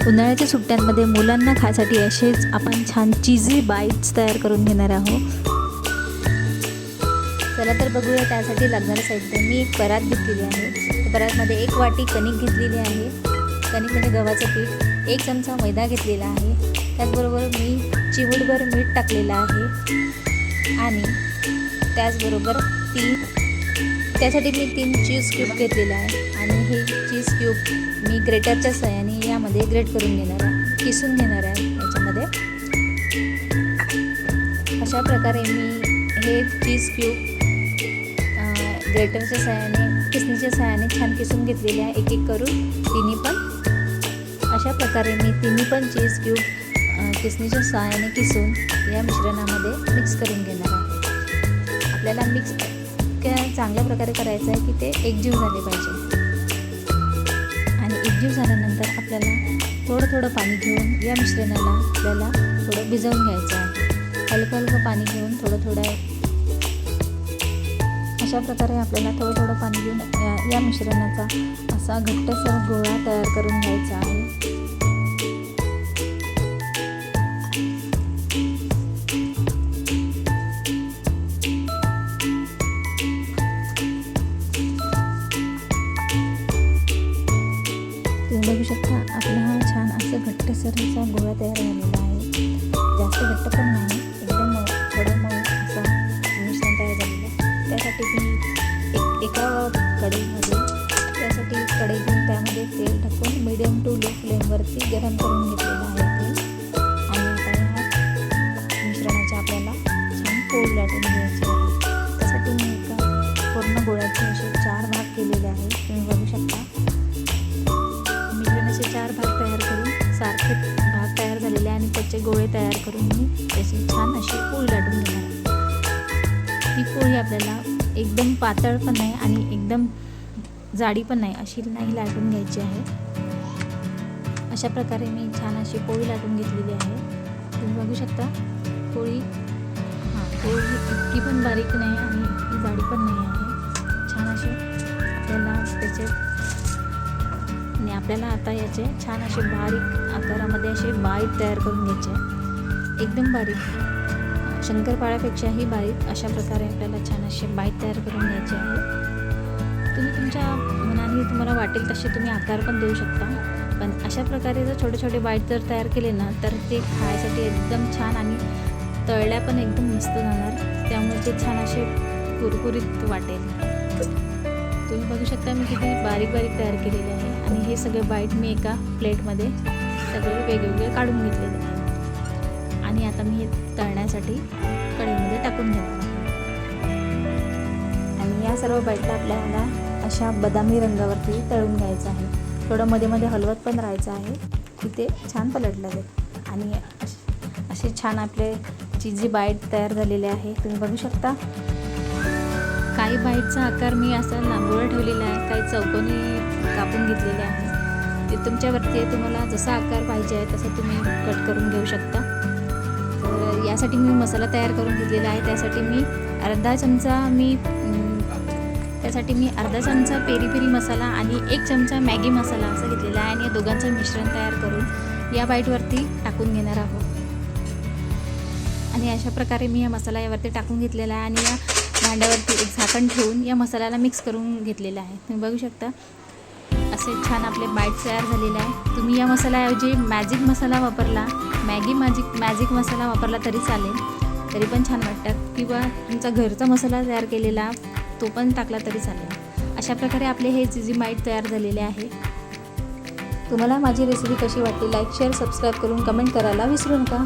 उन्हाळ्याच्या सुट्ट्यांमध्ये मुलांना खायसाठी असेच आपण छान चीजी बाईट्स तयार करून घेणार आहोत। चला तर बघूया त्यासाठी लागणारं साहित्य। मी एक परात घेतलेली आहे। परातमध्ये 1 वाटी कणिक घेतलेली आहे। कणिकमध्ये गव्हाचं पीठ, 1 चमचा मैदा घेतलेला आहे। त्याचबरोबर मी चिमूटभर मीठ टाकलेलं आहे आणि त्याचबरोबर त्यासाठी मी 3 चीज क्यूब घेतलेले आहे आणि हे चीज क्यूब मी ग्रेटरच्या सहाय्याने यामध्ये ग्रेट करून घेणार आहे, किसून घेणार आहे याच्यामध्ये। अशा प्रकारे मी हे चीज क्यूब ग्रेटरच्या सहाय्याने, किसणीच्या सहाय्याने छान किसून घेतलेले आहे, एक एक करून तिन्ही पण। अशा प्रकारे मी तिन्ही पण चीज क्यूब किसणीच्या सहाय्याने किसून या मिश्रणामध्ये मिक्स करून घेणार आहे। आपल्याला मिक्स चांगल्या प्रकारे करायचं आहे की ते एकजीव झाले पाहिजे आणि एकजीव झाल्यानंतर आपल्याला थोडं पाणी घेऊन या मिश्रणाला आपल्याला थोडं भिजवून घ्यायचं आहे। हलकं पाणी घेऊन थोडं अशा प्रकारे आपल्याला थोडं पाणी घेऊन या मिश्रणाचा असा घट्टसर गोळा तयार करून घ्यायचा आहे। तुम्ही बघू शकता आपला हा छान असं घट्टसर असा गोळा तयार झालेला आहे। जास्त घट्ट पण नाही, एकदम थोडं मऊ असं मिश्रण तयार झालेलं आहे। त्यासाठी मी एका कढईमध्ये कढई घेऊन त्यामध्ये तेल टाकून मीडियम टू लो फ्लेमवरती गरम करून घेतलेलं आहे तेल। आणि आता ह्या मिश्रणाचे आपल्याला छान पोळ लाटून घ्यायचे आहे। त्यासाठी मी एका पूर्ण गोळ्याचे असे 4 भाग केलेले आहेत। तुम्ही बघू शकता 4 भाग तयार करून सारखे भाग तयार झालेले आणि त्याचे गोळे तयार करून मी त्याची छान अशी पोळी लाटून घेणार आहे। ही पोळी आपल्याला एकदम पातळ पण नाही आणि एकदम जाडी पण नाही, अशी नाही लाटून घ्यायची आहे। अशा प्रकारे मी छान अशी पोळी लाटून घेतलेली आहे। तुम्ही बघू शकता पोळी इतकी पण बारीक नाही आणि इतकी जाडी पण नाही आहे। छान अशी आपल्याला आणि आपल्याला आता याचे छान असे बारीक आकारामध्ये असे बाईट तयार करून घ्यायचे, एकदम बारीक, शंकरपाळ्यापेक्षाही बारीक। अशा प्रकारे आपल्याला छान असे बाईट तयार करून घ्यायचे आहे। तुम्ही तुमच्या मनाने तुम्हाला वाटेल तसे तुम्ही आकार पण देऊ शकता, पण अशा प्रकारे जर छोटे बाईट जर तयार केले ना तर ते खाण्यासाठी एकदम छान आणि तळल्या पण एकदम मस्त जाणार, त्यामुळे ते छान असे कुरकुरीत वाटेल। तुम्ही बघू शकता मी किती बारीक तयार केलेले आहे आणि हे सगळे बाईट मी एका प्लेटमध्ये सगळे वेगवेगळे काढून घेतलेले आहे आणि आता मी हे तळण्यासाठी कढईमध्ये टाकून घेणार आहे। आणि या सर्व बाईटला आपल्याला अशा बदामी रंगावरती तळून घ्यायचं आहे। थोडं मध्ये हलवत पण राहायचं आहे की ते छान पलटलं जाईल। आणि असे छान आपले चीजी बाईट तयार झालेले आहे। तुम्ही बघू शकता काही बाईटचा आकार मी असा लांबोळा ठेवलेला आहे, काही चौकोनी कापून घेतलेले आहे। ते तुमच्यावरती आहे, तुम्हाला जसा आकार पाहिजे आहे तसं तुम्ही कट करून घेऊ शकता। तर यासाठी मी मसाला तयार करून घेतलेला आहे। त्यासाठी मी अर्धा चमचा पेरी मसाला आणि 1 चमचा मॅगी मसाला असं घेतलेला आहे आणि या दोघांचं मिश्रण तयार करून या बाईटवरती टाकून घेणार आहोत। आणि अशा प्रकारे मी हा मसाला यावरती टाकून घेतलेला आहे आणि या भांड्यावरती एक झाकण ठेवून या मसाल्याला मिक्स करून घेतलेलं आहे। तुम्ही बघू शकता असे छान आपले बाईट तयार झालेले आहे। तुम्ही या मसाल्याऐवजी मॅजिक मसाला वापरला, मॅजिक मसाला वापरला तरी चालेल, तरी पण छान वाटतात, किंवा तुमचा घरचा मसाला तयार केलेला तो पण टाकला तरी चालेल। अशा प्रकारे आपले हे चीजी बाईट तयार झालेले आहे। तुम्हाला माझी रेसिपी कशी वाटली लाईक, शेअर, सबस्क्राईब करून कमेंट करायला विसरू नका।